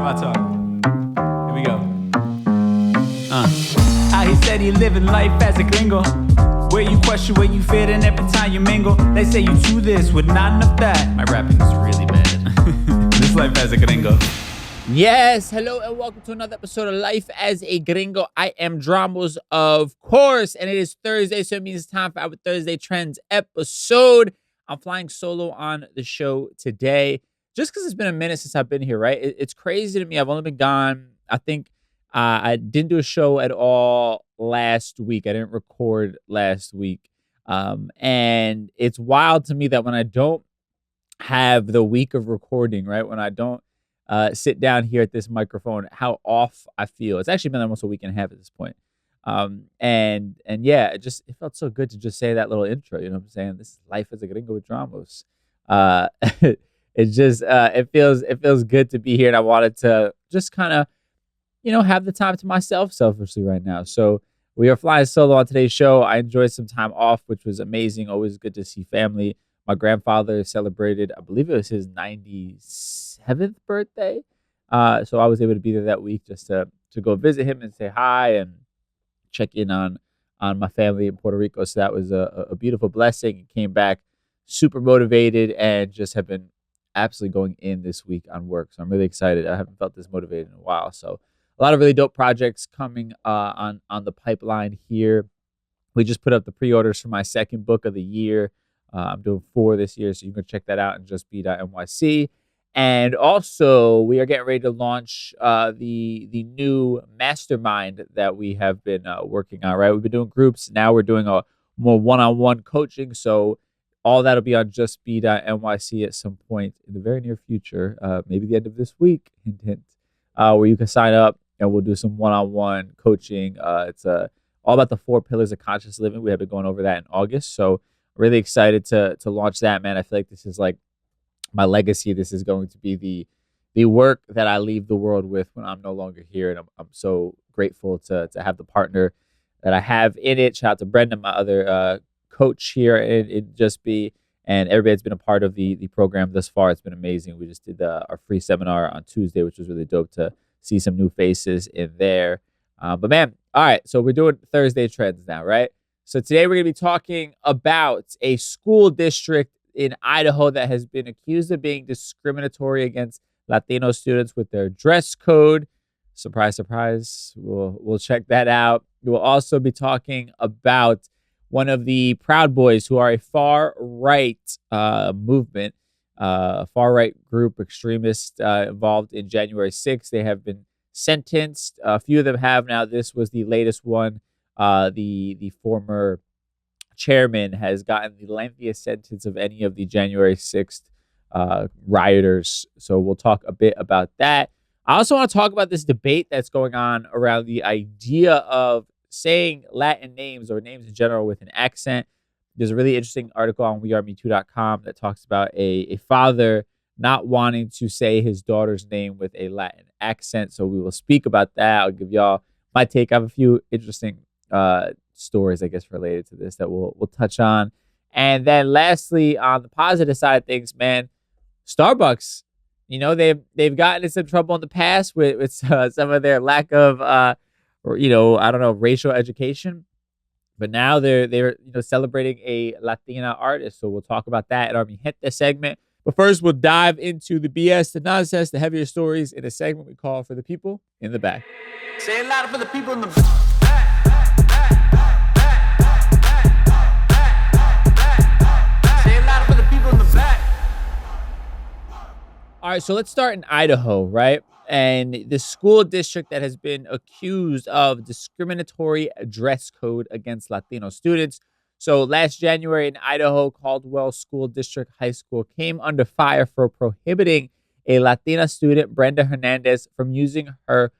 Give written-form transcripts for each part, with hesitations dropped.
my talk. Here we go. How he said he living life as a gringo, where you question where you fit in every time you mingle. They say you do this with not enough that. My rapping is really bad. This life as a gringo. Yes, hello and welcome to another episode of Life as a Gringo. I am Dramos, of course, and it is Thursday, so it means it's time for our Thursday Trends episode. I'm flying solo on the show today, just because it's been a minute since I've been here, right? It's crazy to me. I've only been gone, I think I didn't do a show at all last week. I didn't record last week, and it's wild to me that when I don't have the week of recording, right, when I don't sit down here at this microphone, how off I feel. It's actually been almost a week and a half at this point. And yeah, it felt so good to just say that little intro. You know what I'm saying? This is Life as a Gringo with Dramos. It feels good to be here, and I wanted to just kind of, have the time to myself selfishly right now. So we are flying solo on today's show. I enjoyed some time off, which was amazing. Always good to see family. My grandfather celebrated, I believe it was his 97th birthday. So I was able to be there that week just to go visit him and say hi and check in on my family in Puerto Rico. So that was a beautiful blessing. Came back super motivated and just have been absolutely going in this week on work. So I'm really excited. I haven't felt this motivated in a while. So a lot of really dope projects coming on the pipeline here. We just put up the pre-orders for my second book of the year. I'm doing 4 this year, so you can check that out and justbe.nyc. And also, we are getting ready to launch the new mastermind that we have been working on, right? We've been doing groups. Now we're doing a more one-on-one coaching. So all that'll be on justbe.nyc at some point in the very near future, maybe the end of this week, hint, hint, where you can sign up and we'll do some one-on-one coaching. It's all about the 4 pillars of conscious living. We have been going over that in August. So really excited to launch that, man. I feel like this is like my legacy. This is going to be the work that I leave the world with when I'm no longer here. And I'm so grateful to have the partner that I have in it. Shout out to Brendan, my other coach here in Just Be, and everybody that's been a part of the program thus far. It's been amazing. We just did our free seminar on Tuesday, which was really dope to see some new faces in there. But man, all right, so we're doing Thursday Trends now, right? So today we're going to be talking about a school district in Idaho that has been accused of being discriminatory against Latino students with their dress code. Surprise, surprise. We'll check that out. We'll also be talking about one of the Proud Boys, who are a far-right movement, far-right group, extremist involved in January 6th. They have been sentenced. A few of them have now. This was the latest one. The former chairman has gotten the lengthiest sentence of any of the January 6th rioters. So we'll talk a bit about that. I also want to talk about this debate that's going on around the idea of saying Latin names or names in general with an accent. There's a really interesting article on wearemetoo.com that talks about a father not wanting to say his daughter's name with a Latin accent. So we will speak about that. I'll give y'all my take. I have a few interesting stories, I guess, related to this that we'll touch on. And then lastly, on the positive side of things, man, Starbucks, they've gotten in some trouble in the past with some of their lack of racial education. But now they're celebrating a Latina artist. So we'll talk about that in our Mi Gente segment. But first, we'll dive into the BS, the nonsense, the heavier stories in a segment we call For the People in the Back. Say it louder for the people in the back. All right, so let's start in Idaho, right? And the school district that has been accused of discriminatory dress code against Latino students. So last January in Idaho, Caldwell School District High School came under fire for prohibiting a Latina student, Brenda Hernandez, from using her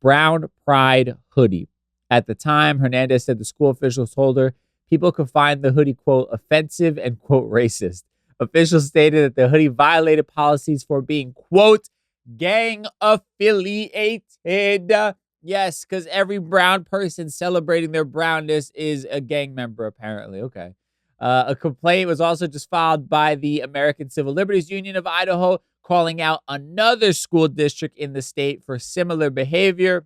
Brown Pride hoodie. At the time, Hernandez said the school officials told her people could find the hoodie, quote, offensive and, quote, racist. Officials stated that the hoodie violated policies for being, quote, gang affiliated. Yes, because every brown person celebrating their brownness is a gang member, apparently. Okay. A complaint was also just filed by the American Civil Liberties Union of Idaho, calling out another school district in the state for similar behavior.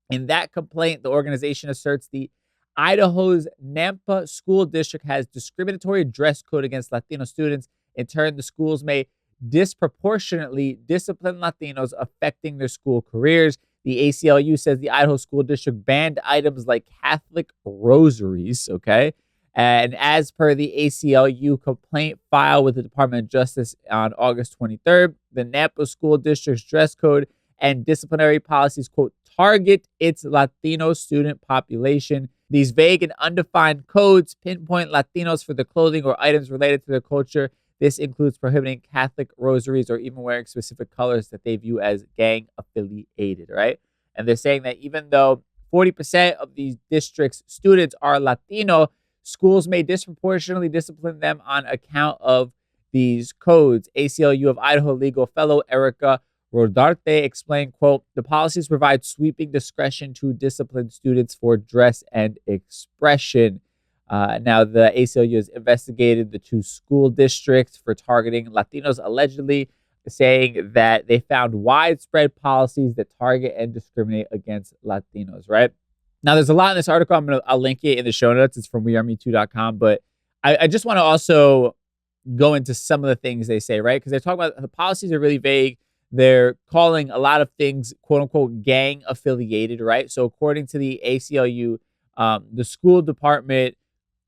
In that complaint, the organization asserts the Idaho's Nampa School District has discriminatory dress code against Latino students. In turn, the schools may disproportionately discipline Latinos, affecting their school careers. The ACLU says the Idaho School District banned items like Catholic rosaries, okay? And as per the ACLU complaint filed with the Department of Justice on August 23rd, the Nampa School District's dress code and disciplinary policies, quote, target its Latino student population. These vague and undefined codes pinpoint Latinos for the clothing or items related to their culture. This includes prohibiting Catholic rosaries or even wearing specific colors that they view as gang affiliated, right? And they're saying that even though 40% of these districts' students are Latino, schools may disproportionately discipline them on account of these codes. ACLU of Idaho legal fellow Erica Rodarte explained, quote, the policies provide sweeping discretion to discipline students for dress and expression. Now, the ACLU has investigated the two school districts for targeting Latinos, allegedly saying that they found widespread policies that target and discriminate against Latinos, right? Now, there's a lot in this article. I'll link it in the show notes. It's from weareme2.com. But I just want to also go into some of the things they say, right? Because they talk about the policies are really vague. They're calling a lot of things, quote unquote, gang affiliated, right? So according to the ACLU, the school department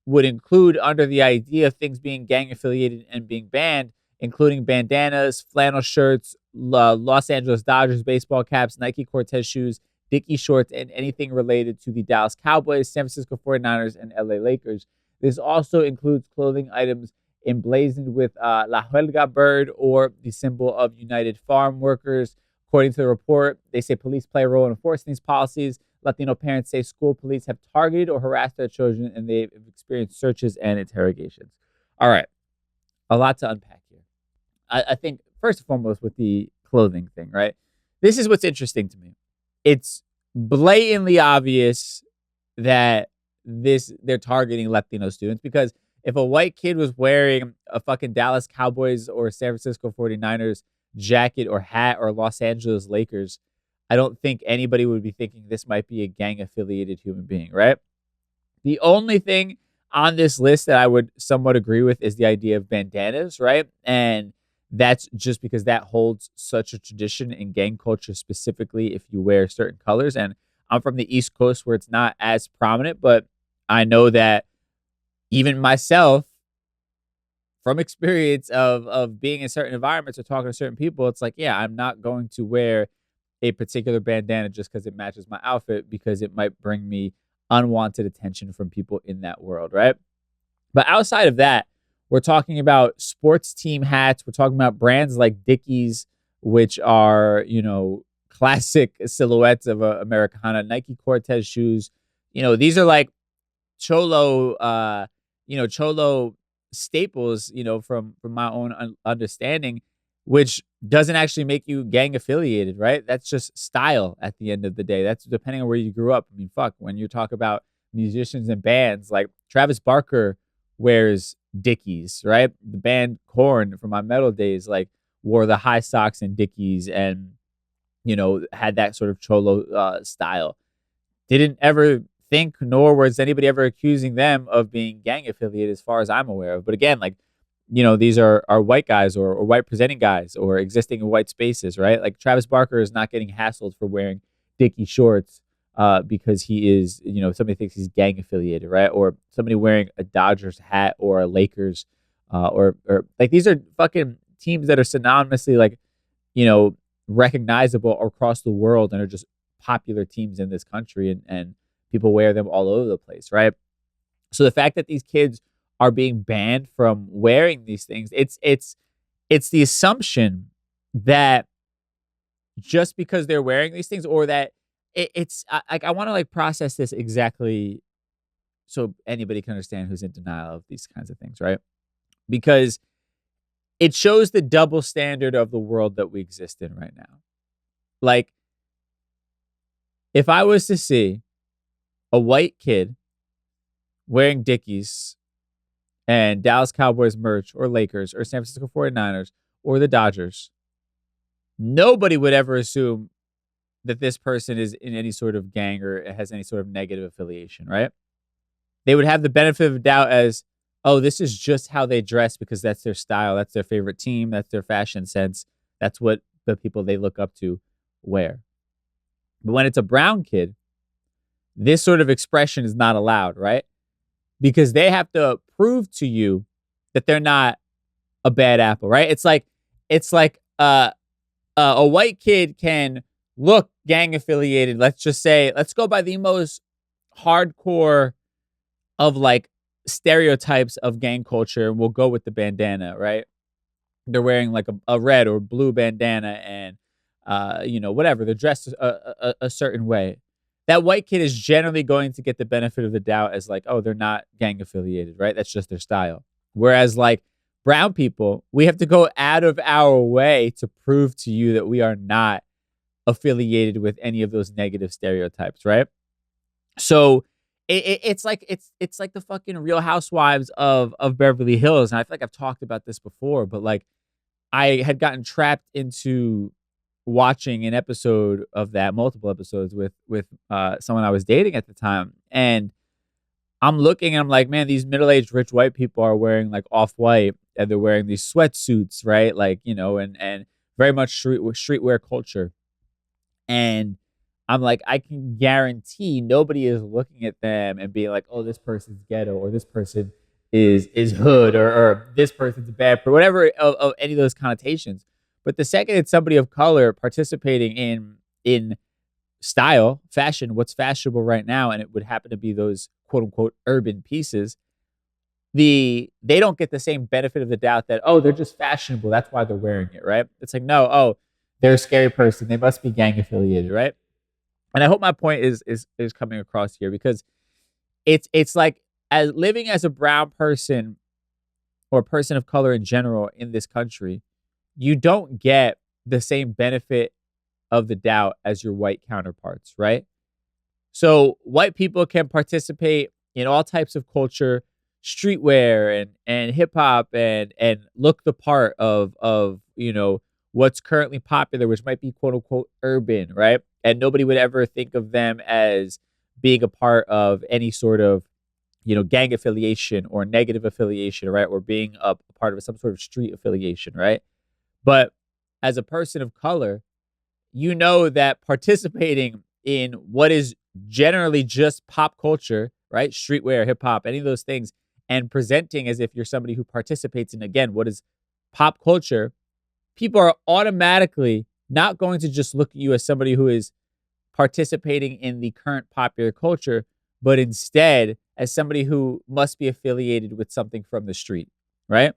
would include under the idea of things being gang affiliated and being banned, including bandanas, flannel shirts, Los Angeles Dodgers baseball caps, Nike Cortez shoes, Dickie shorts, and anything related to the Dallas Cowboys, San Francisco 49ers, and LA Lakers. This also includes clothing items emblazoned with La Huelga bird or the symbol of United Farm Workers. According to the report, they say police play a role in enforcing these policies. Latino parents say school police have targeted or harassed their children, and they've experienced searches and interrogations. All right. A lot to unpack here. I think, first and foremost, with the clothing thing, right? This is what's interesting to me. It's blatantly obvious that they're targeting Latino students, because if a white kid was wearing a fucking Dallas Cowboys or San Francisco 49ers jacket or hat or Los Angeles Lakers, I don't think anybody would be thinking this might be a gang-affiliated human being, right? The only thing on this list that I would somewhat agree with is the idea of bandanas, right? And that's just because that holds such a tradition in gang culture, specifically if you wear certain colors. And I'm from the East Coast where it's not as prominent, but I know that even myself, from experience of being in certain environments or talking to certain people, it's like, yeah, I'm not going to wear a particular bandana just because it matches my outfit, because it might bring me unwanted attention from people in that world, right? But outside of that, we're talking about sports team hats. We're talking about brands like Dickies, which are, classic silhouettes of Americana, Nike Cortez shoes. These are like cholo staples, from my own understanding, which doesn't actually make you gang affiliated, right? That's just style at the end of the day. That's depending on where you grew up. I mean, fuck, when you talk about musicians and bands, like Travis Barker wears Dickies, right? The band Korn from my metal days, like, wore the high socks and Dickies and, had that sort of cholo style. Didn't ever think, nor was anybody ever accusing them of being gang affiliated as far as I'm aware of. But again, like, these are white guys or white presenting guys or existing in white spaces, right? Like Travis Barker is not getting hassled for wearing Dickie shorts because he is, somebody thinks he's gang affiliated, right? Or somebody wearing a Dodgers hat or a Lakers or like, these are fucking teams that are synonymously like, recognizable across the world and are just popular teams in this country, and people wear them all over the place, right? So the fact that these kids are being banned from wearing these things, it's the assumption that just because they're wearing these things, or that I want to like process this exactly so anybody can understand who's in denial of these kinds of things, right? Because it shows the double standard of the world that we exist in right now. Like, if I was to see a white kid wearing Dickies and Dallas Cowboys merch or Lakers or San Francisco 49ers or the Dodgers, nobody would ever assume that this person is in any sort of gang or has any sort of negative affiliation, right? They would have the benefit of the doubt as, oh, this is just how they dress because that's their style, that's their favorite team, that's their fashion sense, that's what the people they look up to wear. But when it's a brown kid, this sort of expression is not allowed, right? Because they have to prove to you that they're not a bad apple, right? It's like a white kid can look gang affiliated. Let's just say, let's go by the most hardcore of like stereotypes of gang culture, and we'll go with the bandana, right? They're wearing like a red or blue bandana, and whatever. They're dressed a certain way. That white kid is generally going to get the benefit of the doubt as like, oh, they're not gang affiliated, right? That's just their style. Whereas like brown people, we have to go out of our way to prove to you that we are not affiliated with any of those negative stereotypes, right? So it's like the fucking Real Housewives of Beverly Hills, and I feel like I've talked about this before, but like I had gotten trapped into watching an episode of that, multiple episodes with someone I was dating at the time, and I'm looking and I'm like, man, these middle-aged rich white people are wearing like off-white, and they're wearing these sweatsuits, right? Like, and very much streetwear culture. And I'm like, I can guarantee nobody is looking at them and being like, oh, this person's ghetto, or this person is hood, or this person's a bad person, whatever of any of those connotations. But the second it's somebody of color participating in style, fashion, what's fashionable right now, and it would happen to be those quote unquote urban pieces, they don't get the same benefit of the doubt that, oh, they're just fashionable, that's why they're wearing it, right? It's like, no, oh, they're a scary person, they must be gang affiliated, right? And I hope my point is coming across here, because it's like, as living as a brown person or a person of color in general in this country, you don't get the same benefit of the doubt as your white counterparts, right? So white people can participate in all types of culture, streetwear and hip hop, and look the part of what's currently popular, which might be quote unquote urban, right? And nobody would ever think of them as being a part of any sort of gang affiliation or negative affiliation, right? Or being a part of some sort of street affiliation, right? But as a person of color, you know that participating in what is generally just pop culture, right? Streetwear, hip hop, any of those things, and presenting as if you're somebody who participates in, again, what is pop culture, people are automatically not going to just look at you as somebody who is participating in the current popular culture, but instead as somebody who must be affiliated with something from the street, right?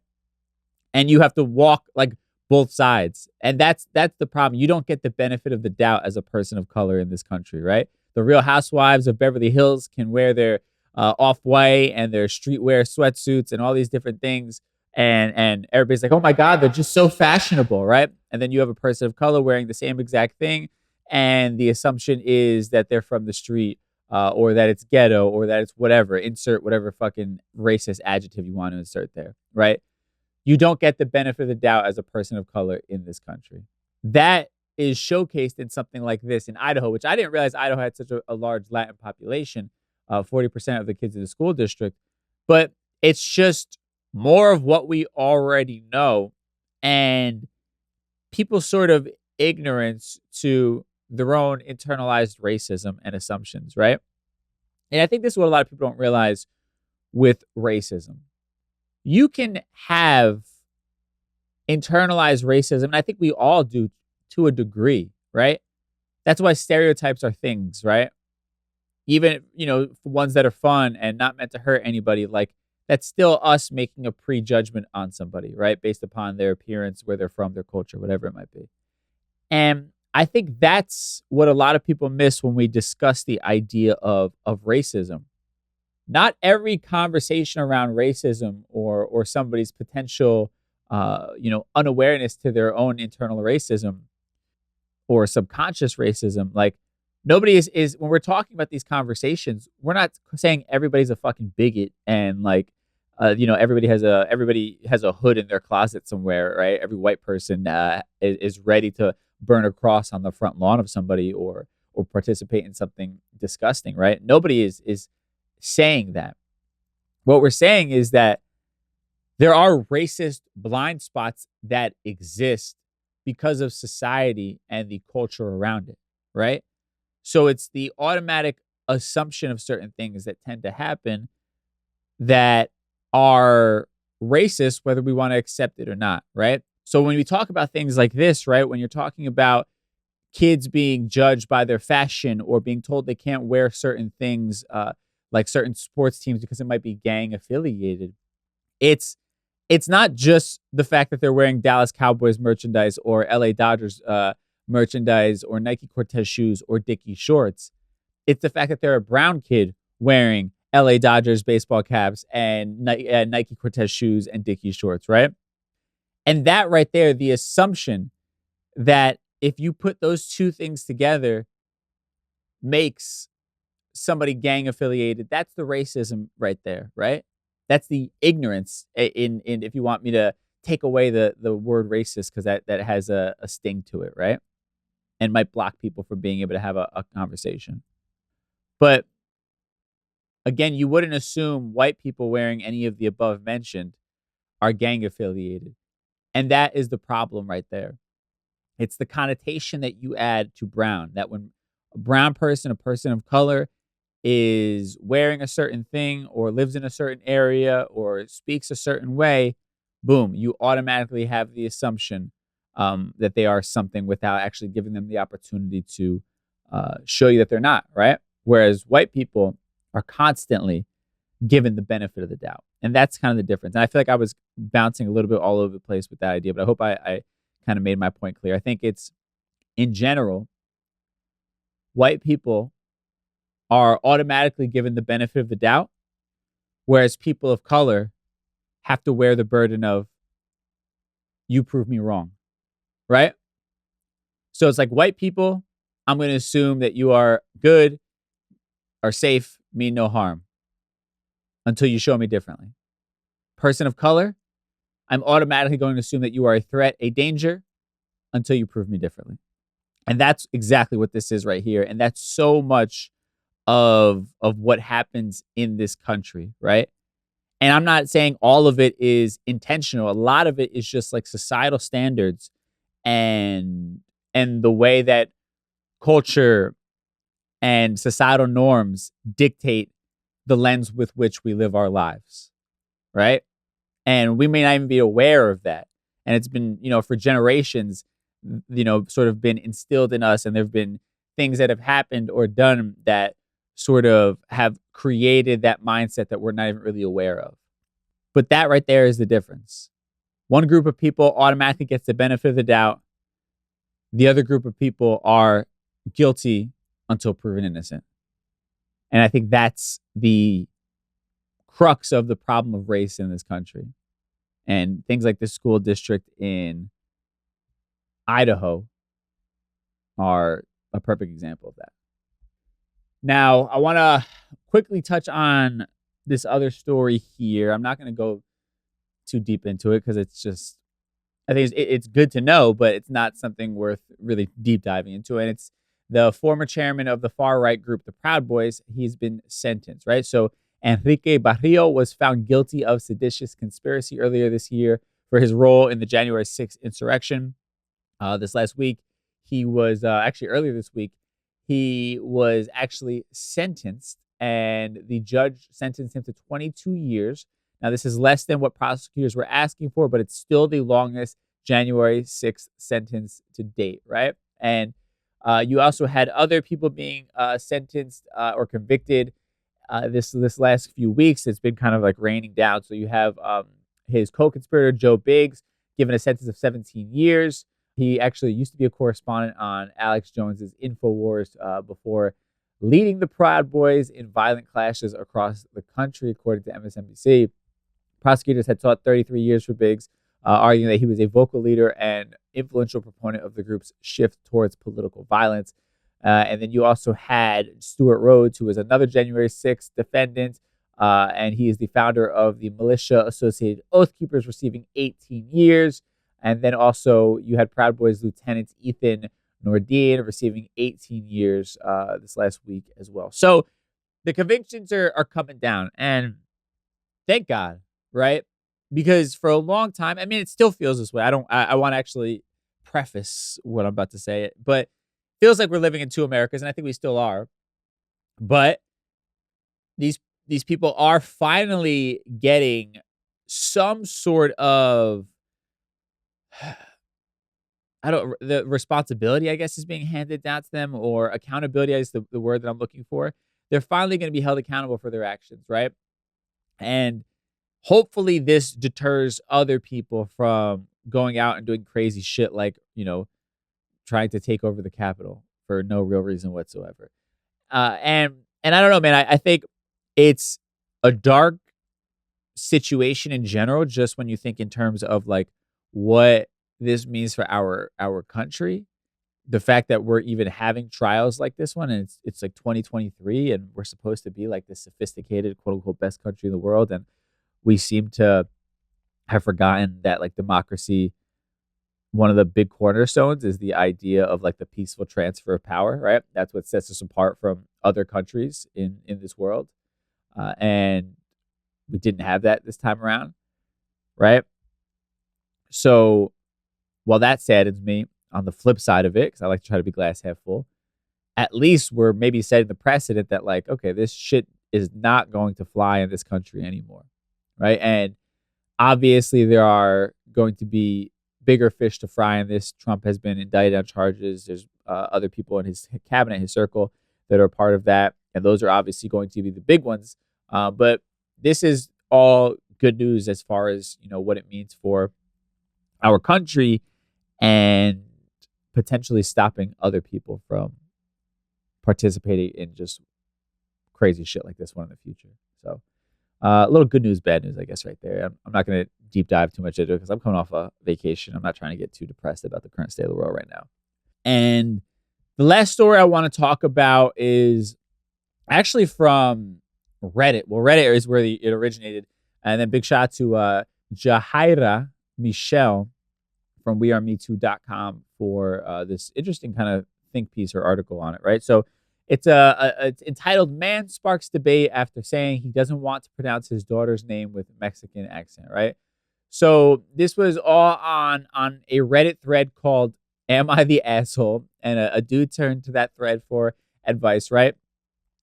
And you have to walk like both sides. And that's the problem. You don't get the benefit of the doubt as a person of color in this country, right? The Real Housewives of Beverly Hills can wear their off-white and their streetwear sweatsuits and all these different things. And everybody's like, oh my God, they're just so fashionable, right? And then you have a person of color wearing the same exact thing, and the assumption is that they're from the street, or that it's ghetto, or that it's whatever. Insert whatever fucking racist adjective you want to insert there, right? You don't get the benefit of the doubt as a person of color in this country. That is showcased in something like this in Idaho, which I didn't realize Idaho had such a large Latin population, 40% of the kids in the school district. But it's just more of what we already know, and people's sort of ignorance to their own internalized racism and assumptions, right? And I think this is what a lot of people don't realize with racism. You can have internalized racism, and I think we all do to a degree, right? That's why stereotypes are things, right? Even, for ones that are fun and not meant to hurt anybody, like that's still us making a prejudgment on somebody, right? Based upon their appearance, where they're from, their culture, whatever it might be. And I think that's what a lot of people miss when we discuss the idea of racism. Not every conversation around racism or somebody's potential, unawareness to their own internal racism or subconscious racism. Like, nobody is when we're talking about these conversations, we're not saying everybody's a fucking bigot and like, everybody has a hood in their closet somewhere, right? Every white person is ready to burn a cross on the front lawn of somebody or participate in something disgusting, right? Nobody is saying that. What we're saying is that there are racist blind spots that exist because of society and the culture around it, right? So it's the automatic assumption of certain things that tend to happen that are racist, whether we want to accept it or not, right? So when we talk about things like this, right, when you're talking about kids being judged by their fashion or being told they can't wear certain things, like certain sports teams because it might be gang affiliated, it's not just the fact that they're wearing Dallas Cowboys merchandise or LA Dodgers merchandise or Nike Cortez shoes or Dickie shorts. It's the fact that they're a brown kid wearing LA Dodgers baseball caps and Nike Cortez shoes and Dickie shorts, right? And that right there, the assumption that if you put those two things together makes somebody gang affiliated, that's the racism right there, right? That's the ignorance in if you want me to take away the word racist, because that has a sting to it, right? And might block people from being able to have a conversation. But again, you wouldn't assume white people wearing any of the above mentioned are gang affiliated. And that is the problem right there. It's the connotation that you add to brown, that when a brown person, a person of color, is wearing a certain thing or lives in a certain area or speaks a certain way, boom, you automatically have the assumption that they are something without actually giving them the opportunity to show you that they're not, right? Whereas white people are constantly given the benefit of the doubt. And that's kind of the difference. And I feel like I was bouncing a little bit all over the place with that idea, but I hope I kind of made my point clear. I think it's, in general, white people are automatically given the benefit of the doubt, whereas people of color have to wear the burden of, you prove me wrong, right? So it's like white people, I'm going to assume that you are good, are safe, mean no harm, until you show me differently. Person of color, I'm automatically going to assume that you are a threat, a danger, until you prove me differently. And that's exactly what this is right here. And that's so much of what happens in this country, right? And I'm not saying all of it is intentional. A lot of it is just like societal standards and the way that culture and societal norms dictate the lens with which we live our lives, right? And we may not even be aware of that. And it's been, for generations, sort of been instilled in us. And there have been things that have happened or done that sort of have created that mindset that we're not even really aware of. But that right there is the difference. One group of people automatically gets the benefit of the doubt. The other group of people are guilty until proven innocent. And I think that's the crux of the problem of race in this country. And things like the school district in Idaho are a perfect example of that. Now, I want to quickly touch on this other story here. I'm not going to go too deep into it because it's just, I think it's good to know, but it's not something worth really deep diving into. And it's the former chairman of the far-right group, the Proud Boys. He's been sentenced, right? So Enrique Barrio was found guilty of seditious conspiracy earlier this year for his role in the January 6th insurrection. This last week, he was earlier this week, he was actually sentenced, and the judge sentenced him to 22 years. Now, this is less than what prosecutors were asking for, but it's still the longest January 6th sentence to date, right? And you also had other people being sentenced or convicted this last few weeks. It's been kind of like raining down. So you have his co-conspirator, Joe Biggs, given a sentence of 17 years. He actually used to be a correspondent on Alex Jones's InfoWars before leading the Proud Boys in violent clashes across the country, according to MSNBC. Prosecutors had sought 33 years for Biggs, arguing that he was a vocal leader and influential proponent of the group's shift towards political violence. And then you also had Stuart Rhodes, who was another January 6th defendant, and he is the founder of the militia Associated Oath Keepers, receiving 18 years. And then also you had Proud Boys Lieutenant Ethan Nordine receiving 18 years this last week as well. So the convictions are coming down, and thank God, right? Because for a long time, I mean, it still feels this way. I want to actually preface what I'm about to say, but it feels like we're living in two Americas, and I think we still are. But these people are finally getting some sort of the responsibility, I guess, is being handed down to them, or accountability is the word that I'm looking for. They're finally going to be held accountable for their actions, right? And hopefully this deters other people from going out and doing crazy shit like, trying to take over the Capitol for no real reason whatsoever. And I don't know, man, I think it's a dark situation in general, just when you think in terms of like what this means for our country. The fact that we're even having trials like this one, and it's like 2023, and we're supposed to be like this sophisticated, quote unquote, best country in the world, and we seem to have forgotten that like democracy, one of the big cornerstones is the idea of like the peaceful transfer of power, right? That's what sets us apart from other countries in this world, and we didn't have that this time around, right? So while that saddens me, on the flip side of it, because I like to try to be glass half full, at least we're maybe setting the precedent that like, okay, this shit is not going to fly in this country anymore, right? And obviously there are going to be bigger fish to fry in this. Trump has been indicted on charges. There's other people in his cabinet, his circle, that are part of that, and those are obviously going to be the big ones. But this is all good news as far as what it means for our country, and potentially stopping other people from participating in just crazy shit like this one in the future. So a little good news, bad news, I guess, right there. I'm not going to deep dive too much into it because I'm coming off a vacation. I'm not trying to get too depressed about the current state of the world right now. And the last story I want to talk about is actually from Reddit. Well, Reddit is where it originated. And then big shout out to Jahaira Michelle from wearemetoo.com for this interesting kind of think piece or article on it, right? So it's entitled "Man Sparks Debate After Saying He Doesn't Want to Pronounce His Daughter's Name with Mexican Accent," right? So this was all on a Reddit thread called "Am I the Asshole?" And a dude turned to that thread for advice, right?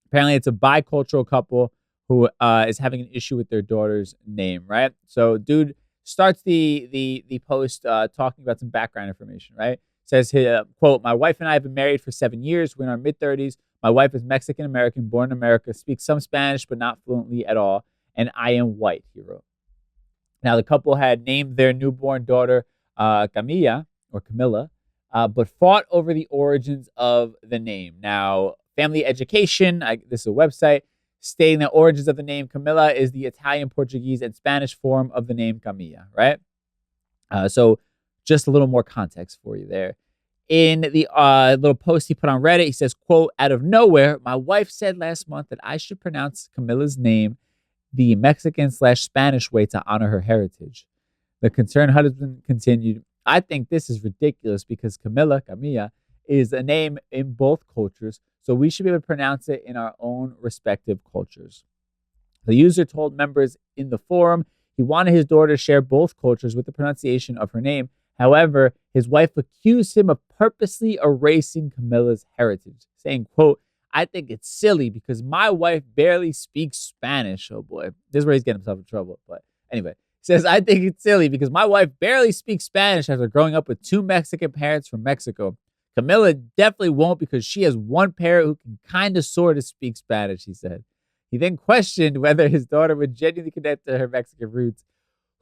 Apparently it's a bicultural couple who is having an issue with their daughter's name, right? So dude starts the post talking about some background information, right? Says, quote, "My wife and I have been married for 7 years. We're in our mid-30s. My wife is Mexican-American, born in America, speaks some Spanish, but not fluently at all. And I am white," he wrote. Now, the couple had named their newborn daughter Camilla, but fought over the origins of the name. Now, Family Education, this is a website, stating the origins of the name Camilla is the Italian, Portuguese, and Spanish form of the name Camilla, right? So just a little more context for you there. In the little post he put on Reddit, he says, quote, "Out of nowhere, my wife said last month that I should pronounce Camilla's name the Mexican/Spanish way to honor her heritage. The concerned husband continued, I think this is ridiculous because Camilla is a name in both cultures, so we should be able to pronounce it in our own respective cultures." The user told members in the forum he wanted his daughter to share both cultures with the pronunciation of her name. However, his wife accused him of purposely erasing Camilla's heritage, saying, quote, "I think it's silly because my wife barely speaks Spanish." Oh boy, this is where he's getting himself in trouble. But anyway, he says, "I think it's silly because my wife barely speaks Spanish after growing up with two Mexican parents from Mexico. Camilla definitely won't because she has one parent who can kind of sort of speak Spanish," he said. He then questioned whether his daughter would genuinely connect to her Mexican roots.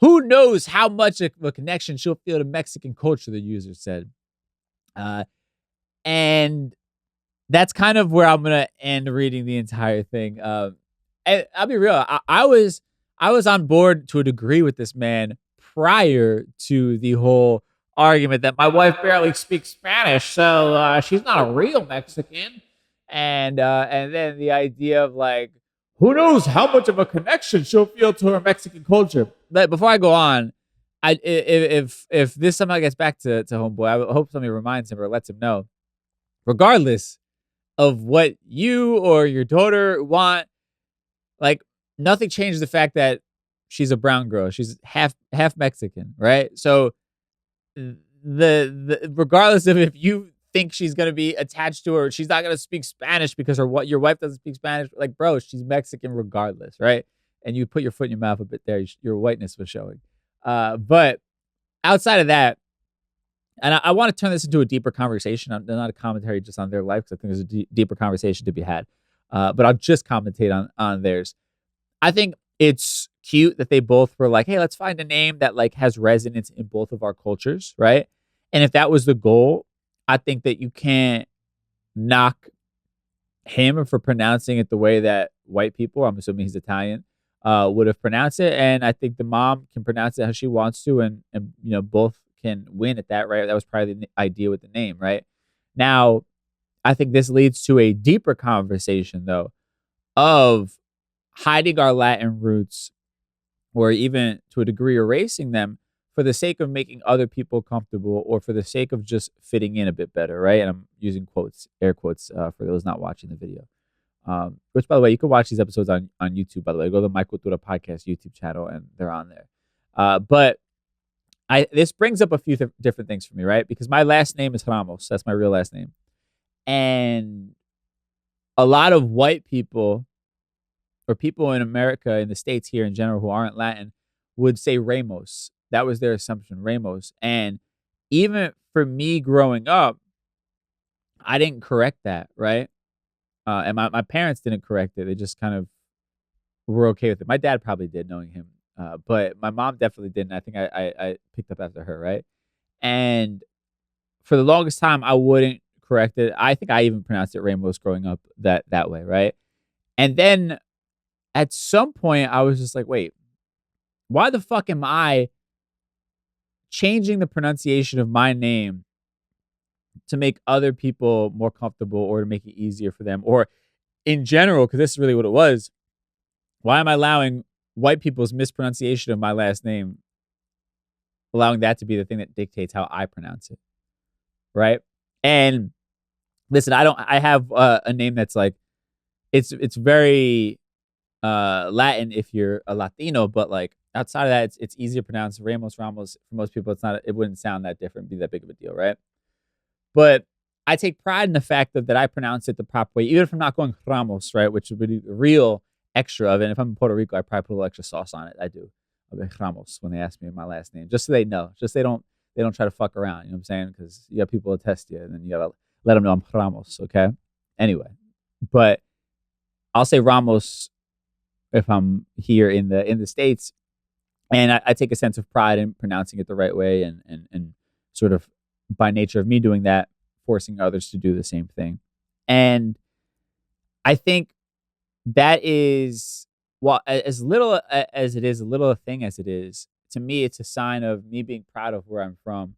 "Who knows how much of a connection she'll feel to Mexican culture," the user said. And that's kind of where I'm going to end reading the entire thing. And I'll be real. I was on board to a degree with this man prior to the whole argument that my wife barely speaks Spanish, so she's not a real Mexican. And then the idea of like, who knows how much of a connection she'll feel to her Mexican culture. But before I go on, if this somehow gets back to homeboy, I would hope somebody reminds him or lets him know, regardless of what you or your daughter want, like nothing changes the fact that she's a brown girl. She's half Mexican, right? So the regardless of if you think she's gonna be attached to her, she's not gonna speak Spanish because your wife doesn't speak Spanish. Like, bro, she's Mexican regardless, right? And you put your foot in your mouth a bit there. Your whiteness was showing. But outside of that, and I want to turn this into a deeper conversation. Not a commentary just on their life, because I think there's a deeper conversation to be had. But I'll just commentate on theirs. I think it's cute that they both were like, hey, let's find a name that like has resonance in both of our cultures, right? And if that was the goal, I think that you can't knock him for pronouncing it the way that white people, I'm assuming he's Italian, would have pronounced it. And I think the mom can pronounce it how she wants to, and both can win at that, right? That was probably the idea with the name, right? Now, I think this leads to a deeper conversation, though, of hiding our Latin roots, or even to a degree erasing them for the sake of making other people comfortable, or for the sake of just fitting in a bit better, right? And I'm using quotes, air quotes, for those not watching the video. Which, by the way, you can watch these episodes on YouTube, by the way. Go to the My Cultura podcast YouTube channel, and they're on there. But this brings up a few different things for me, right? Because my last name is Ramos. That's my real last name. And a lot of white people, or people in America, in the States here in general, who aren't Latin, would say Ramos. That was their assumption, Ramos. And even for me growing up, I didn't correct that, right? And my parents didn't correct it. They just kind of were okay with it. My dad probably did, knowing him. But my mom definitely didn't. I think I picked up after her, right? And for the longest time, I wouldn't correct it. I think I even pronounced it Ramos growing up that way, right? And then at some point, I was just like, wait, why the fuck am I changing the pronunciation of my name to make other people more comfortable, or to make it easier for them? Or in general, because this is really what it was, why am I allowing white people's mispronunciation of my last name, allowing that to be the thing that dictates how I pronounce it, right? And listen, I have a name that's like, it's very Latin if you're a Latino, but like outside of that, it's easy to pronounce. Ramos for most people, it wouldn't sound that different, be that big of a deal, right? But I take pride in the fact that I pronounce it the proper way, even if I'm not going Ramos, right? Which would be the real extra of it. And if I'm in Puerto Rico, I probably put a little extra sauce on it. I do. I'll be Ramos when they ask me my last name, just so they know. Just so they don't try to fuck around. You know what I'm saying? Because you got people to test you, and then you gotta let them know I'm Ramos. Okay. Anyway, but I'll say Ramos if I'm here in the States, and I take a sense of pride in pronouncing it the right way, and sort of by nature of me doing that, forcing others to do the same thing. And I think that is, well, as little as it is, a little thing as it is, to me, it's a sign of me being proud of where I'm from,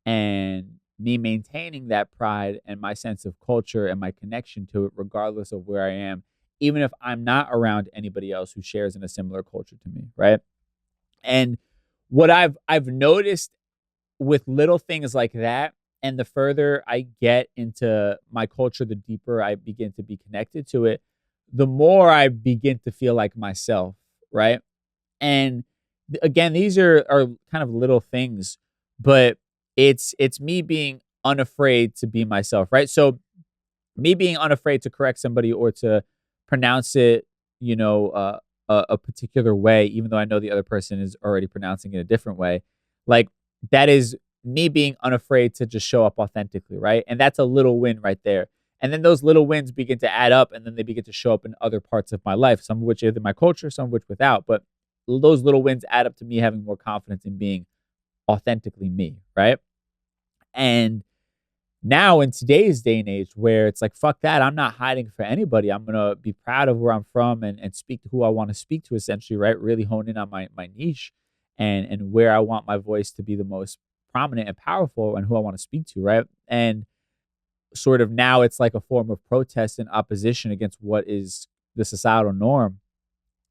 and me maintaining that pride and my sense of culture and my connection to it, regardless of where I am, even if I'm not around anybody else who shares in a similar culture to me, right? And what I've noticed with little things like that, and the further I get into my culture, the deeper I begin to be connected to it, the more I begin to feel like myself, right? And again, these are kind of little things, but it's me being unafraid to be myself, right? So me being unafraid to correct somebody, or to pronounce it, a particular way, even though I know the other person is already pronouncing it a different way, like that is me being unafraid to just show up authentically, right? And that's a little win right there. And then those little wins begin to add up, and then they begin to show up in other parts of my life, some of which is in my culture, some of which without. But those little wins add up to me having more confidence in being authentically me, right? And now in today's day and age, where it's like, fuck that, I'm not hiding for anybody. I'm going to be proud of where I'm from, and speak to who I want to speak to, essentially, right? Really hone in on my niche, and where I want my voice to be the most prominent and powerful, and who I want to speak to, right? And sort of now it's like a form of protest and opposition against what is the societal norm,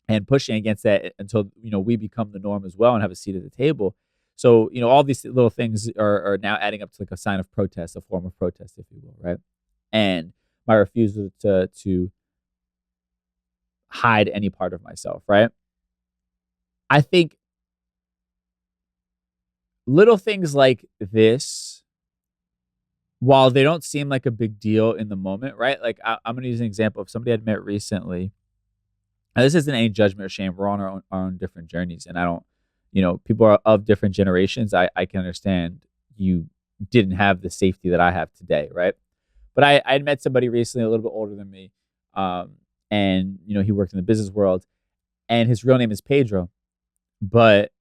and pushing against that until we become the norm as well and have a seat at the table. So, all these little things are now adding up to like a sign of protest, a form of protest, if you will, right? And my refusal to hide any part of myself, right? I think little things like this, while they don't seem like a big deal in the moment, right? Like I'm going to use an example of somebody I'd met recently. Now, this isn't any judgment or shame. We're on our own different journeys, and I don't, people are of different generations. I can understand you didn't have the safety that I have today, right? But I had met somebody recently a little bit older than me, and he worked in the business world, and his real name is Pedro, but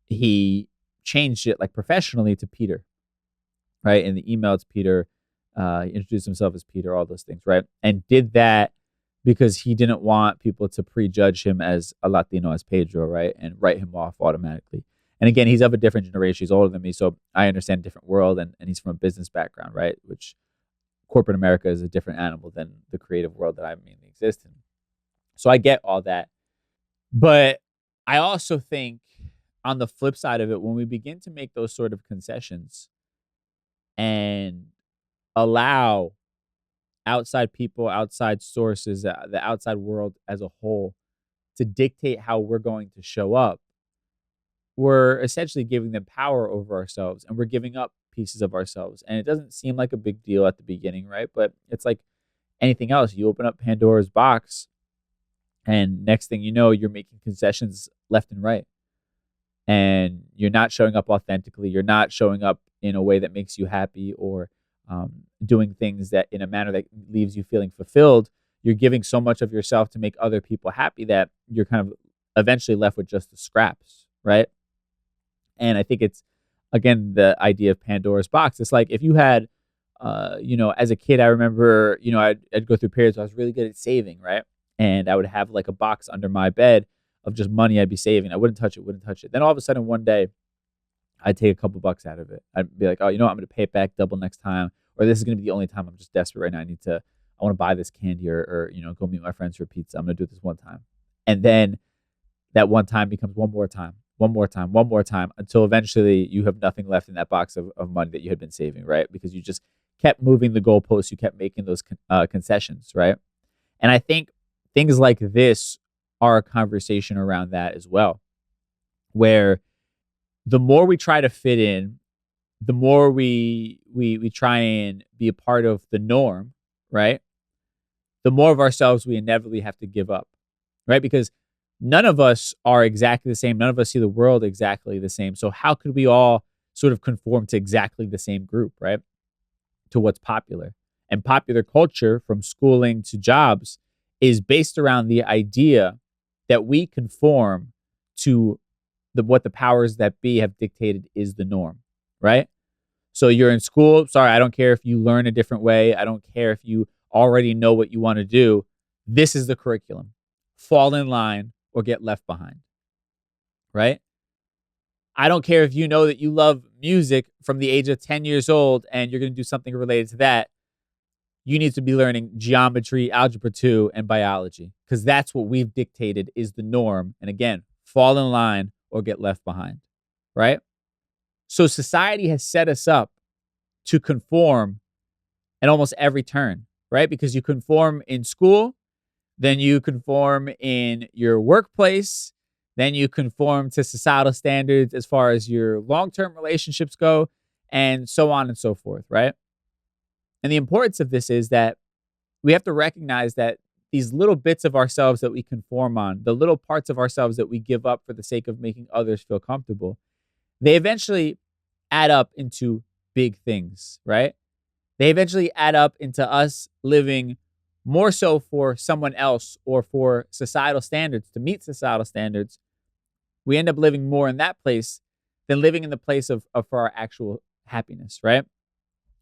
he changed it like professionally to Peter, right? In the email, it's Peter. He introduced himself as Peter, all those things, right? And did that because he didn't want people to prejudge him as a Latino, as Pedro, right? And write him off automatically. And again, he's of a different generation. He's older than me, so I understand a different world, and he's from a business background, right? Which corporate America is a different animal than the creative world that I mainly exist in. So I get all that. But I also think on the flip side of it, when we begin to make those sort of concessions and allow outside people, outside sources, the outside world as a whole to dictate how we're going to show up, we're essentially giving them power over ourselves, and we're giving up pieces of ourselves. And it doesn't seem like a big deal at the beginning, right? But it's like anything else. You open up Pandora's box, and next thing you know, you're making concessions left and right. And you're not showing up authentically. You're not showing up in a way that makes you happy, or doing things that in a manner that leaves you feeling fulfilled. You're giving so much of yourself to make other people happy that you're kind of eventually left with just the scraps, right? And I think it's, again, the idea of Pandora's box. It's like if you had, as a kid, I remember, I'd go through periods where I was really good at saving, right? And I would have like a box under my bed of just money I'd be saving. I wouldn't touch it. Then all of a sudden one day, I'd take a couple bucks out of it. I'd be like, oh, I'm going to pay it back double next time. Or this is going to be the only time I'm just desperate right now. I want to buy this candy or go meet my friends for pizza. I'm going to do it this one time. And then that one time becomes one more time, until eventually you have nothing left in that box of money that you had been saving, right? Because you just kept moving the goalposts. You kept making those concessions, right? And I think things like this are a conversation around that as well, where the more we try to fit in, the more we try and be a part of the norm, right? The more of ourselves we inevitably have to give up, right? Because none of us are exactly the same. None of us see the world exactly the same. So how could we all sort of conform to exactly the same group, right? To what's popular. And popular culture, from schooling to jobs, is based around the idea that we conform to what the powers that be have dictated is the norm, right? So you're in school. Sorry, I don't care if you learn a different way. I don't care if you already know what you want to do. This is the curriculum. Fall in line or get left behind, right? I don't care if you know that you love music from the age of 10 years old and you're going to do something related to that. You need to be learning geometry, algebra 2, and biology, because that's what we've dictated is the norm. And again, fall in line or get left behind, right? So society has set us up to conform at almost every turn, right? Because you conform in school, then you conform in your workplace, then you conform to societal standards as far as your long-term relationships go, and so on and so forth, right? And the importance of this is that we have to recognize that these little bits of ourselves that we conform on, the little parts of ourselves that we give up for the sake of making others feel comfortable, they eventually add up into big things, right? They eventually add up into us living more so for someone else or for societal standards, to meet societal standards. We end up living more in that place than living in the place of for our actual happiness, right?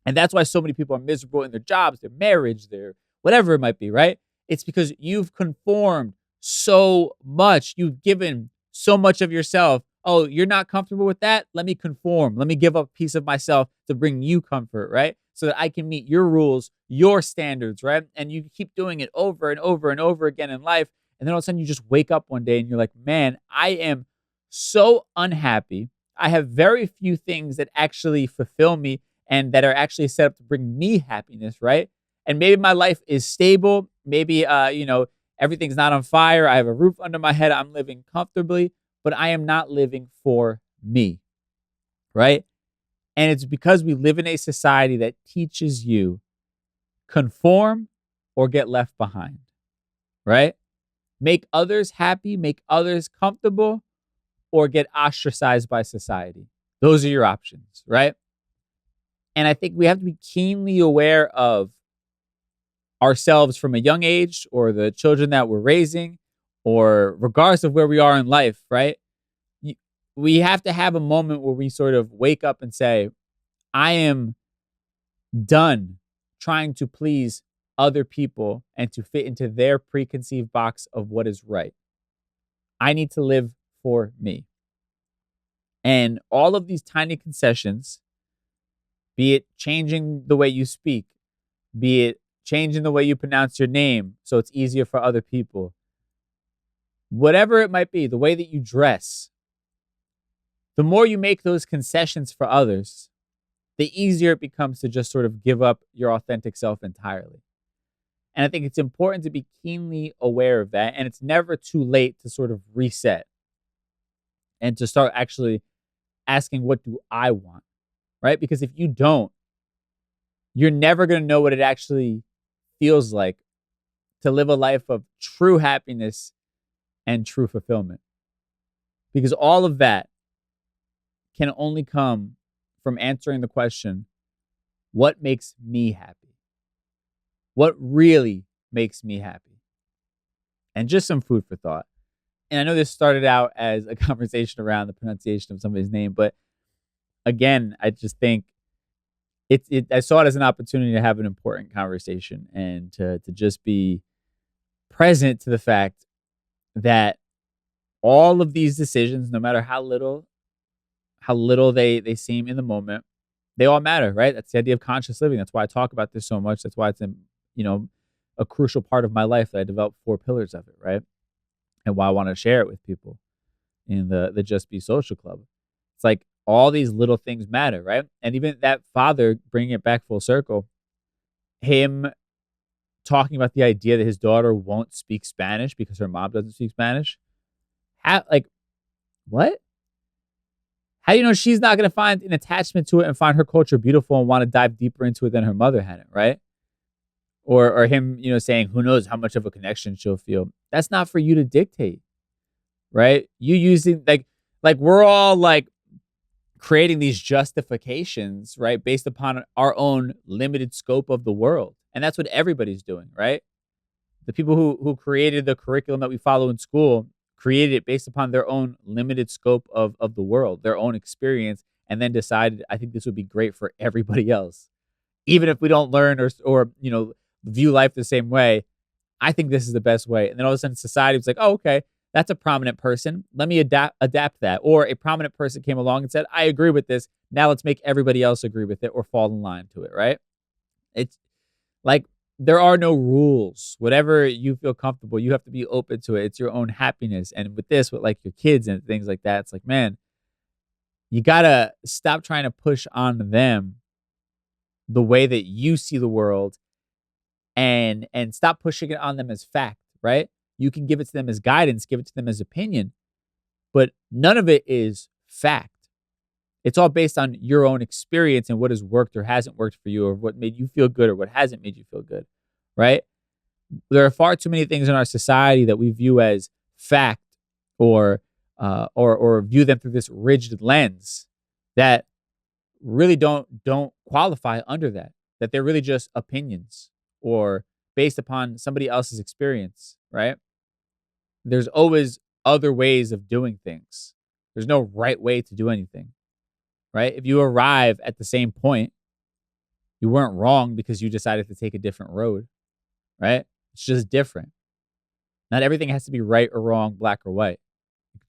And that's why so many people are miserable in their jobs, their marriage, their whatever it might be, right? It's because you've conformed so much. You've given so much of yourself. Oh, you're not comfortable with that? Let me conform. Let me give up a piece of myself to bring you comfort, right? So that I can meet your rules, your standards, right? And you keep doing it over and over and over again in life. And then all of a sudden you just wake up one day and you're like, man, I am so unhappy. I have very few things that actually fulfill me and that are actually set up to bring me happiness, right? And maybe my life is stable. Maybe, everything's not on fire. I have a roof under my head. I'm living comfortably, but I am not living for me, right? And it's because we live in a society that teaches you conform or get left behind, right? Make others happy, make others comfortable, or get ostracized by society. Those are your options, right? And I think we have to be keenly aware of ourselves from a young age, or the children that we're raising, or regardless of where we are in life, right? We have to have a moment where we sort of wake up and say, I am done trying to please other people and to fit into their preconceived box of what is right. I need to live for me. And all of these tiny concessions, be it changing the way you speak, be it changing the way you pronounce your name so it's easier for other people, whatever it might be, the way that you dress, the more you make those concessions for others, the easier it becomes to just sort of give up your authentic self entirely. And I think it's important to be keenly aware of that. And it's never too late to sort of reset and to start actually asking, what do I want? Right? Because if you don't, you're never going to know what it actually feels like to live a life of true happiness and true fulfillment. Because all of that can only come from answering the question, what makes me happy? What really makes me happy? And just some food for thought. And I know this started out as a conversation around the pronunciation of somebody's name, but again, I just think I saw it as an opportunity to have an important conversation and to just be present to the fact that all of these decisions, no matter how little they seem in the moment, they all matter, right? That's the idea of conscious living. That's why I talk about this so much. That's why it's a crucial part of my life that I developed 4 pillars of it, right? And why I want to share it with people in the Just Be Social Club. It's like all these little things matter, right? And even that father, bringing it back full circle, him talking about the idea that his daughter won't speak Spanish because her mom doesn't speak Spanish. What? How do you know she's not going to find an attachment to it and find her culture beautiful and want to dive deeper into it than her mother hadn't, right? Or him, saying, who knows how much of a connection she'll feel. That's not for you to dictate, right? You using, like we're all like creating these justifications, right? Based upon our own limited scope of the world. And that's what everybody's doing, right? The people who created the curriculum that we follow in school created it based upon their own limited scope of the world, their own experience, and then decided, I think this would be great for everybody else. Even if we don't learn or view life the same way, I think this is the best way. And then all of a sudden society was like, oh, okay, that's a prominent person. Let me adapt that. Or a prominent person came along and said, I agree with this. Now let's make everybody else agree with it or fall in line to it, right? It's like there are no rules. Whatever you feel comfortable, you have to be open to it. It's your own happiness. And with this, with like your kids and things like that, it's like, man, you got to stop trying to push on them the way that you see the world and stop pushing it on them as fact, right? You can give it to them as guidance, give it to them as opinion, but none of it is fact. It's all based on your own experience and what has worked or hasn't worked for you, or what made you feel good or what hasn't made you feel good, right? There are far too many things in our society that we view as fact or view them through this rigid lens that really don't qualify under that they're really just opinions or based upon somebody else's experience, right? There's always other ways of doing things. There's no right way to do anything, right? If you arrive at the same point, you weren't wrong because you decided to take a different road, right? It's just different. Not everything has to be right or wrong, black or white.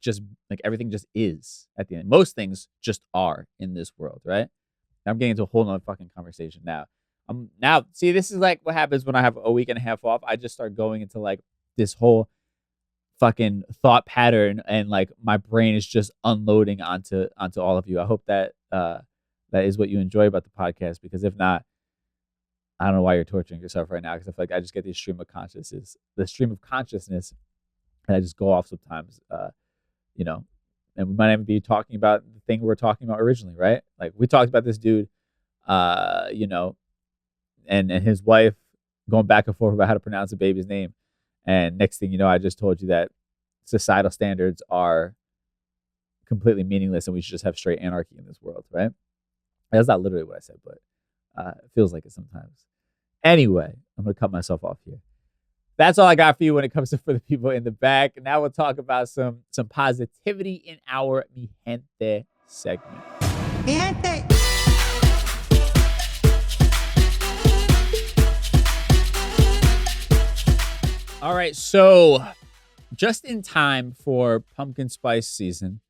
Just like everything just is at the end. Most things just are in this world, right? I'm getting into a whole nother fucking conversation now. See, this is like what happens when I have a week and a half off. I just start going into like this whole fucking thought pattern, and like my brain is just unloading onto all of you. I hope that that is what you enjoy about the podcast, because if not, I don't know why you're torturing yourself right now, because I feel like I just get the stream of consciousness, and I just go off sometimes, you know, and we might even be talking about the thing we were talking about originally, right? Like we talked about this dude, you know, and his wife going back and forth about how to pronounce a baby's name. And next thing you know, I just told you that societal standards are completely meaningless and we should just have straight anarchy in this world, right? That's not literally what I said, but it feels like it sometimes. Anyway, I'm going to cut myself off here. That's all I got for you when it comes to For the People in the Back. Now we'll talk about some positivity in our Mi Gente segment. Mi Gente. All right, so just in time for pumpkin spice season,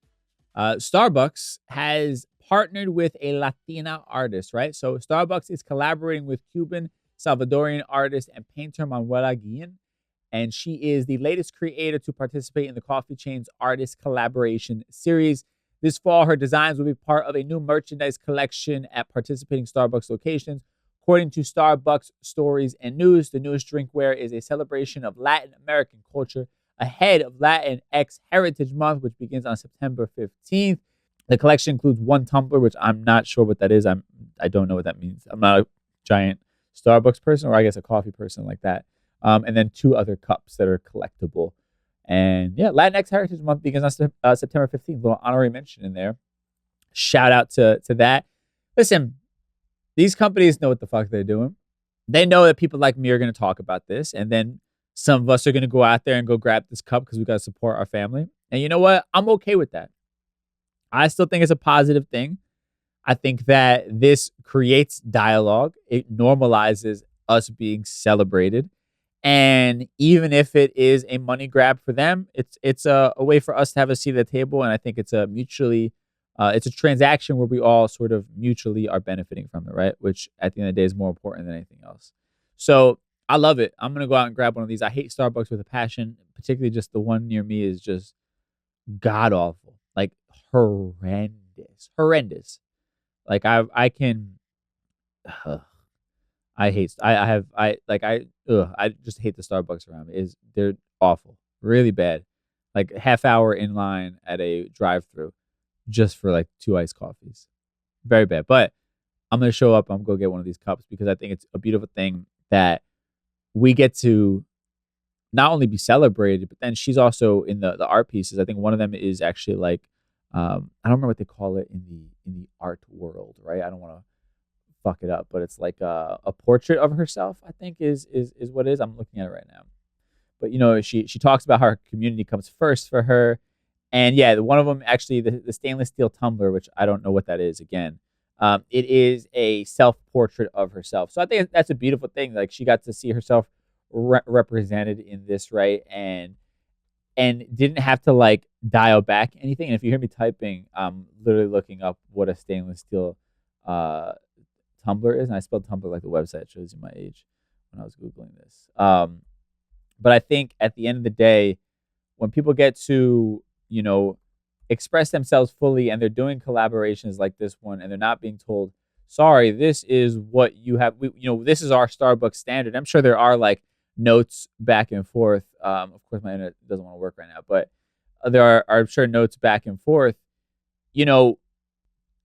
Starbucks has partnered with a Latina artist, right? So Starbucks is collaborating with Cuban, Salvadorian artist and painter Manuela Guillen, and she is the latest creator to participate in the coffee chain's artist collaboration series. This fall, her designs will be part of a new merchandise collection at participating Starbucks locations. According to Starbucks Stories and News, the newest drinkware is a celebration of Latin American culture ahead of Latinx Heritage Month, which begins on September 15th. The collection includes one tumbler, which I'm not sure what that is. I don't know what that means. I'm not a giant Starbucks person, or I guess a coffee person like that. And then 2 other cups that are collectible. And yeah, Latinx Heritage Month begins on September 15th. Little honorary mention in there. Shout out to that. Listen, these companies know what the fuck they're doing. They know that people like me are going to talk about this. And then some of us are going to go out there and go grab this cup because we got to support our family. And you know what? I'm okay with that. I still think it's a positive thing. I think that this creates dialogue. It normalizes us being celebrated. And even if it is a money grab for them, it's a way for us to have a seat at the table. And I think it's a transaction where we all sort of mutually are benefiting from it, right? Which at the end of the day is more important than anything else. So I love it. I'm going to go out and grab one of these. I hate Starbucks with a passion, particularly just the one near me is just god awful, like horrendous. Like I just hate the Starbucks around me. They're awful, really bad. Like half hour in line at a drive-through just for like 2 iced coffees. Very bad. But I'm going to show up. I'm going to go get one of these cups because I think it's a beautiful thing that we get to not only be celebrated, but then she's also in the art pieces. I think one of them is actually like, I don't remember what they call it in the art world, right? I don't want to fuck it up, but it's like a portrait of herself, I think is what it is. I'm looking at it right now. But, you know, she talks about how her community comes first for her. And yeah, one of them actually, the stainless steel tumbler, which I don't know what that is again. It is a self-portrait of herself. So I think that's a beautiful thing. Like she got to see herself represented in this, right? And didn't have to like dial back anything. And if you hear me typing, I'm literally looking up what a stainless steel tumbler is. And I spelled tumbler like the website. It shows you my age when I was Googling this. But I think at the end of the day, when people get to, you know, express themselves fully and they're doing collaborations like this one and they're not being told, sorry, this is what you have, this is our Starbucks standard. I'm sure there are like notes back and forth. Of course, my internet doesn't want to work right now, but there are I'm sure notes back and forth. You know,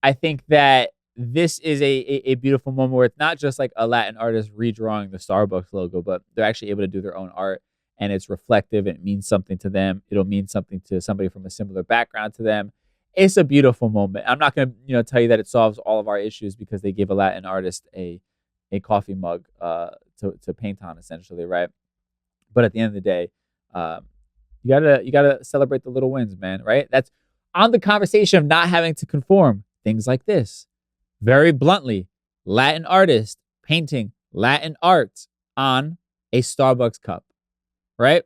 I think that this is a beautiful moment where it's not just like a Latin artist redrawing the Starbucks logo, but they're actually able to do their own art. And it's reflective and it means something to them. It'll mean something to somebody from a similar background to them. It's a beautiful moment. I'm not going to, tell you that it solves all of our issues because they gave a Latin artist a coffee mug to paint on, essentially, right? But at the end of the day, you gotta celebrate the little wins, man, right? That's on the conversation of not having to conform. Things like this, very bluntly, Latin artist painting Latin art on a Starbucks cup. Right?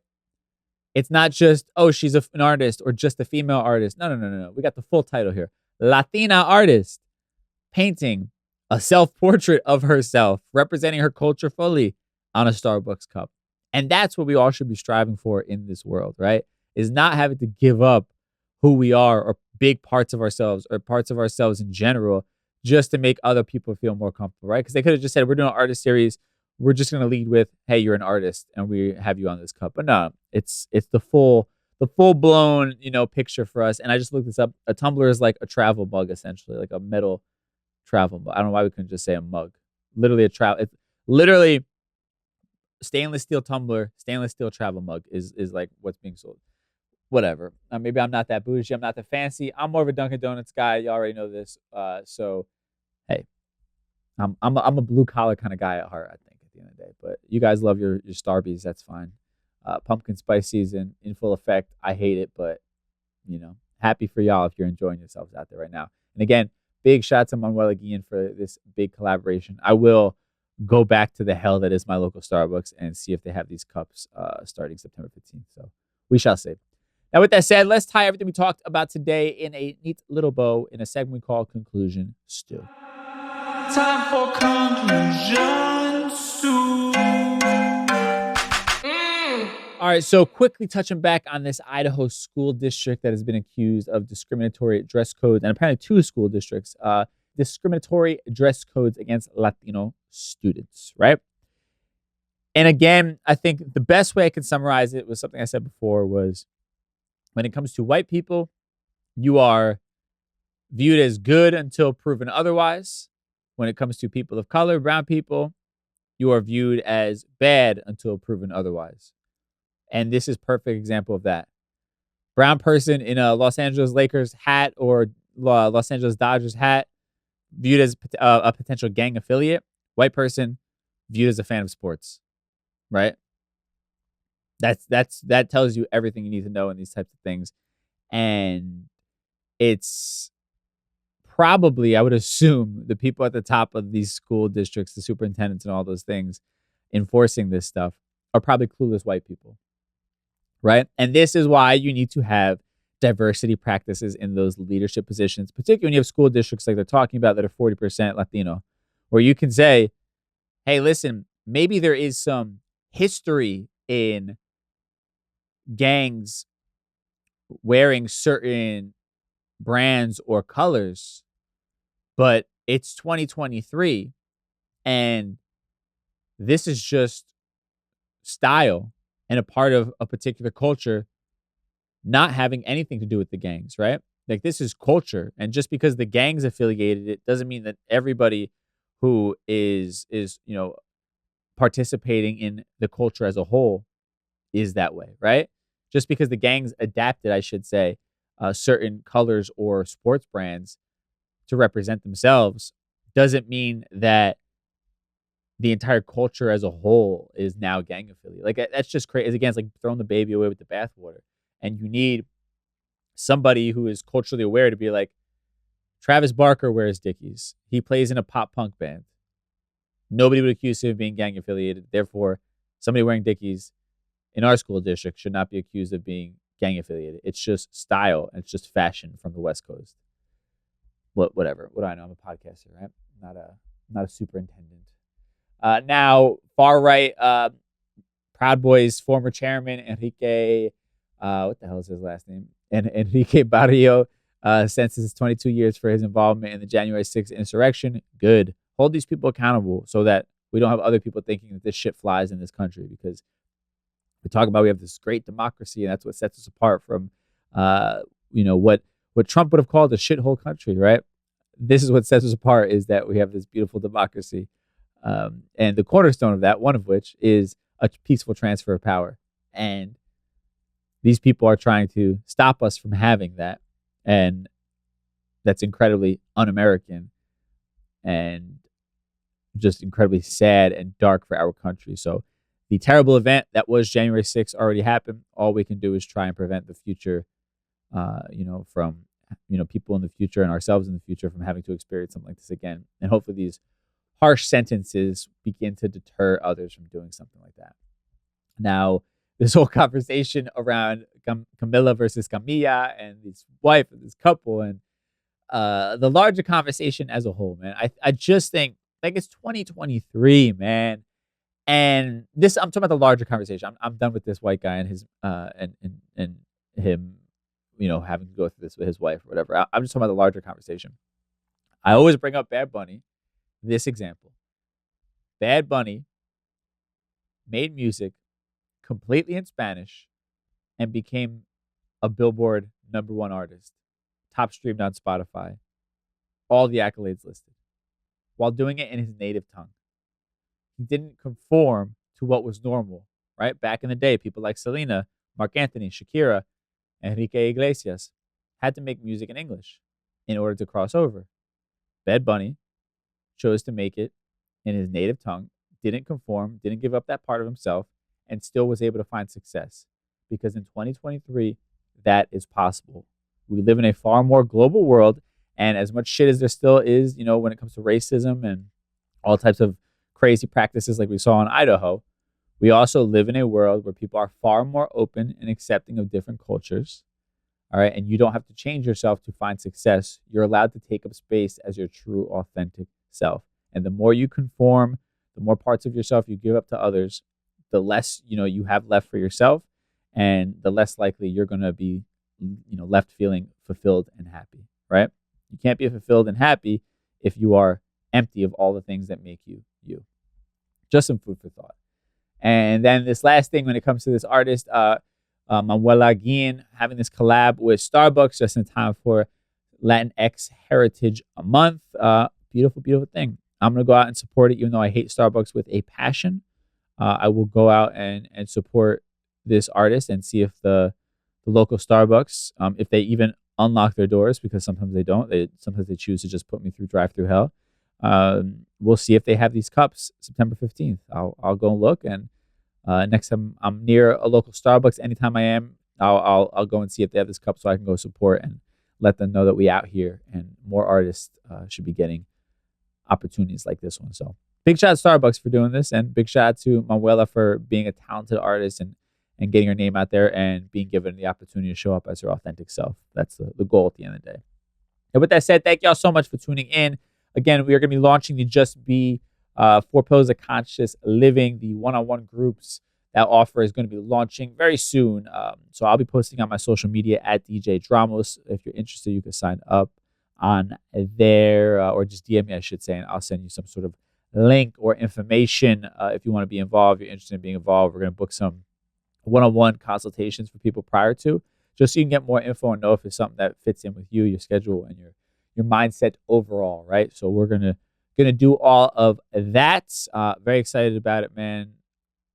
It's not just, oh, she's an artist or just a female artist. No. We got the full title here. Latina artist painting a self-portrait of herself, representing her culture fully on a Starbucks cup. And that's what we all should be striving for in this world, right? is not having to give up who we are or big parts of ourselves or parts of ourselves in general just to make other people feel more comfortable, right? Because they could have just said, we're doing an artist series. We're just going to lead with, hey, you're an artist and we have you on this cup. But no, it's the full blown, picture for us. And I just looked this up. A tumbler is like a travel mug, essentially, like a metal travel mug. I don't know why we couldn't just say a mug. Literally it's literally stainless steel tumbler, stainless steel travel mug is like what's being sold. Whatever. Maybe I'm not that bougie. I'm not that fancy. I'm more of a Dunkin' Donuts guy. You already know this. So, hey, I'm a blue collar kind of guy at heart, I think, at the end of the day. But you guys love your Starbies. That's fine. Pumpkin spice season in full effect. I hate it, but, happy for y'all if you're enjoying yourselves out there right now. And again, big shout out to Manuel Aguian for this big collaboration. I will go back to the hell that is my local Starbucks and see if they have these cups starting September 15th. So we shall see. Now, with that said, let's tie everything we talked about today in a neat little bow in a segment we call Conclusion Stew. Time for Conclusion Stew. All right, so quickly touching back on this Idaho school district that has been accused of discriminatory dress codes, and apparently 2 school districts, discriminatory dress codes against Latino students, right? And again, I think the best way I can summarize it was something I said before was when it comes to white people, you are viewed as good until proven otherwise. When it comes to people of color, brown people, you are viewed as bad until proven otherwise. And this is a perfect example of that. Brown person in a Los Angeles Lakers hat or Los Angeles Dodgers hat, viewed as a potential gang affiliate. White person, viewed as a fan of sports, right? That tells you everything you need to know in these types of things. And it's probably, I would assume, the people at the top of these school districts, the superintendents and all those things enforcing this stuff are probably clueless white people. Right? And this is why you need to have diversity practices in those leadership positions, particularly when you have school districts like they're talking about that are 40% Latino, where you can say, hey, listen, maybe there is some history in gangs wearing certain brands or colors, but it's 2023 and this is just style and a part of a particular culture not having anything to do with the gangs, right? Like, this is culture. And just because the gangs affiliated it doesn't mean that everybody who is participating in the culture as a whole is that way, right? Just because the gangs adapted, I should say, certain colors or sports brands to represent themselves doesn't mean that the entire culture as a whole is now gang affiliate. Like, that's just crazy. Again, it's like throwing the baby away with the bathwater. And you need somebody who is culturally aware to be like, Travis Barker wears Dickies. He plays in a pop punk band. Nobody would accuse him of being gang affiliated. Therefore, somebody wearing Dickies in our school district should not be accused of being gang affiliated. It's just style. And it's just fashion from the West Coast. Whatever. What do I know? I'm a podcaster, right? Not a superintendent. Now, far right, Proud Boys former chairman Enrique, what the hell is his last name? Enrique Barrio sentences 22 years for his involvement in the January 6th insurrection. Good. Hold these people accountable so that we don't have other people thinking that this shit flies in this country, because we talk about we have this great democracy, and that's what sets us apart from, what Trump would have called a shithole country, right? This is what sets us apart, is that we have this beautiful democracy. And the cornerstone of that, one of which, is a peaceful transfer of power. And these people are trying to stop us from having that. And that's incredibly un-American and just incredibly sad and dark for our country. So the terrible event that was January 6th already happened. All we can do is try and prevent the future, from, people in the future and ourselves in the future from having to experience something like this again. And hopefully these harsh sentences begin to deter others from doing something like that. Now, this whole conversation around Camila versus Camilla and this wife and this couple and the larger conversation as a whole, man, I just think, like, it's 2023, man. And this, I'm talking about the larger conversation. I'm done with this white guy and his and him, having to go through this with his wife or whatever. I'm just talking about the larger conversation. I always bring up Bad Bunny, this example. Bad Bunny made music completely in Spanish and became a Billboard #1 artist, top streamed on Spotify, all the accolades listed, while doing it in his native tongue. He didn't conform to what was normal, right? Back in the day, people like Selena, Marc Anthony, Shakira, Enrique Iglesias had to make music in English in order to cross over. Bad Bunny chose to make it in his native tongue, didn't conform, didn't give up that part of himself, and still was able to find success. Because in 2023, that is possible. We live in a far more global world, and as much shit as there still is, when it comes to racism and all types of crazy practices like we saw in Idaho, we also live in a world where people are far more open and accepting of different cultures. All right. And you don't have to change yourself to find success. You're allowed to take up space as your true, authentic self. And the more you conform, the more parts of yourself you give up to others, the less, you have left for yourself, and the less likely you're going to be, left feeling fulfilled and happy. Right. You can't be fulfilled and happy if you are empty of all the things that make you you. Just some food for thought. And then this last thing when it comes to this artist, Manuela Guillen, having this collab with Starbucks just in time for Latinx Heritage Month. Beautiful, beautiful thing. I'm going to go out and support it, even though I hate Starbucks with a passion. I will go out and support this artist and see if the local Starbucks, if they even unlock their doors, because sometimes they don't. Sometimes they choose to just put me through drive-through hell. We'll see if they have these cups September 15th. I'll go and look, and next time I'm near a local Starbucks, anytime I am, I'll go and see if they have this cup so I can go support and let them know that we out here, and more artists should be getting opportunities like this one. So big shout out to Starbucks for doing this, and big shout out to Manuela for being a talented artist and getting her name out there and being given the opportunity to show up as her authentic self. That's the goal at the end of the day. And with that said, thank y'all so much for tuning in. Again, we are going to be launching the Just Be 4 Pillars of Conscious Living, the one-on-one groups. That offer is going to be launching very soon. So I'll be posting on my social media at DJ Dramos. If you're interested, you can sign up on there, or just DM me, I should say, and I'll send you some sort of link or information if you want to be involved, if you're interested in being involved. We're going to book some one-on-one consultations for people prior to, just so you can get more info and know if it's something that fits in with you, your schedule, and your mindset overall, right? So we're gonna do all of that. Very excited about it, man.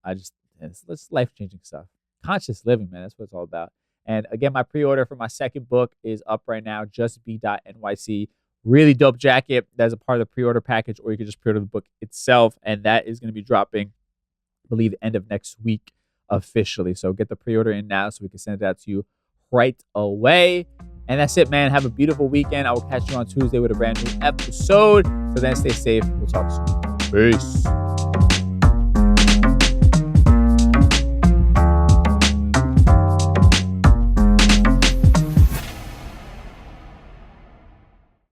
It's life-changing stuff. Conscious living, man. That's what it's all about. And again, my pre-order for my second book is up right now, justbe.nyc. Really dope jacket. That's a part of the pre-order package, or you can just pre-order the book itself. And that is going to be dropping, I believe, end of next week officially. So get the pre-order in now so we can send it out to you right away. And that's it, man. Have a beautiful weekend. I will catch you on Tuesday with a brand new episode. So then stay safe. We'll talk soon. Peace.